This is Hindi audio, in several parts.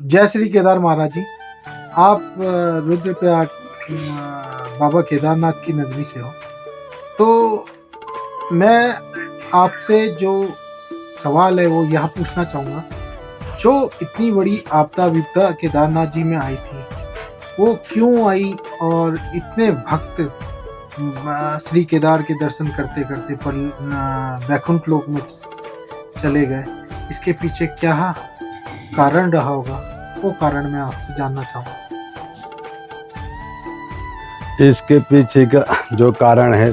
जय श्री केदार महाराज जी। आप रुद्रप्रयाग बाबा केदारनाथ की नगरी से हो। तो मैं आपसे जो सवाल है वो यह पूछना चाहूँगा, जो इतनी बड़ी आपदा विपदा केदारनाथ जी में आई थी, वो क्यों आई और इतने भक्त श्री केदार के दर्शन करते करते वैकुंठ लोक में चले गए? इसके पीछे क्या कारण रहा होगा, वो कारण मैं आपसे जानना चाहूँगा। इसके पीछे का जो कारण है,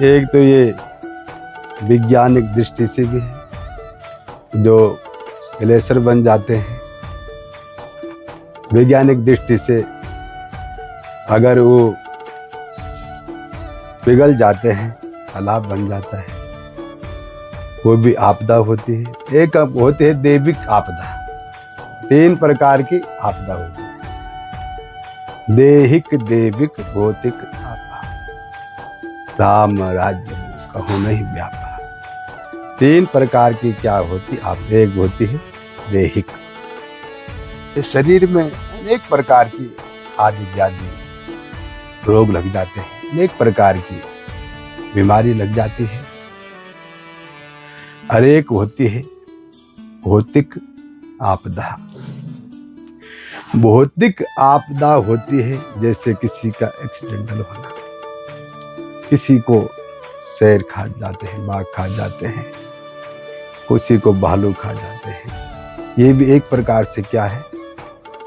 एक तो ये वैज्ञानिक दृष्टि से भी है। जो ग्लेशियर बन जाते हैं, वैज्ञानिक दृष्टि से अगर वो पिघल जाते हैं, तालाब बन जाता है, वो भी आपदा होती है। एक होती है दैविक आपदा। 3 प्रकार की आपदा होती है: देहिक, दैविक, भौतिक आपदा। राम राज्य कहो नहीं व्यापा। 3 प्रकार की क्या होती आप? एक होती है देहिक। इस शरीर में अनेक प्रकार की आदि व्याधि रोग लग जाते हैं, अनेक प्रकार की बीमारी लग जाती है। और एक होती है भौतिक आपदा। भौतिक आपदा होती है जैसे किसी का एक्सीडेंटल होना, किसी को शेर खा जाते हैं, बाघ खा जाते हैं, किसी को भालू खा जाते हैं। ये भी एक प्रकार से क्या है?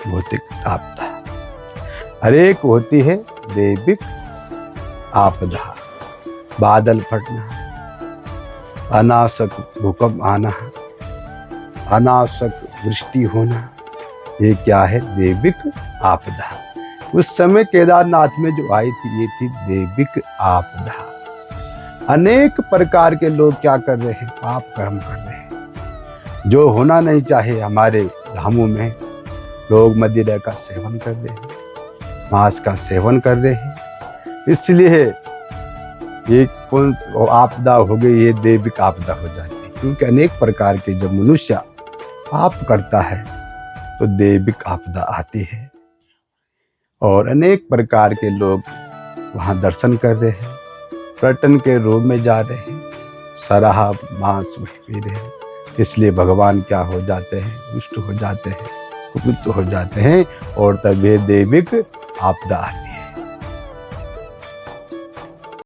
भौतिक आपदा। हर एक होती है दैविक आपदा। बादल फटना, अनावश्यक भूकंप आना, अनावश्यक वृष्टि होना, ये क्या है? दैविक आपदा। उस समय केदारनाथ में जो आई थी, ये थी दैविक आपदा। अनेक प्रकार के लोग क्या कर रहे हैं? पाप कर्म कर रहे हैं। जो होना नहीं चाहे हमारे धामों में, लोग मदिरा का सेवन कर रहे हैं, मांस का सेवन कर रहे हैं। इसलिए ये कौन आपदा हो गई? ये दैविक आपदा हो जाती है। क्योंकि अनेक प्रकार के जब मनुष्य पाप करता है तो दैविक आपदा आती है। और अनेक प्रकार के लोग वहाँ दर्शन कर रहे हैं, पर्यटन के रूप में जा रहे हैं, शराब मांस पी रहे हैं। इसलिए भगवान क्या हो जाते हैं? रुष्ट हो जाते हैं, कुपित हो जाते हैं, और तब ये दैविक आपदा आती है।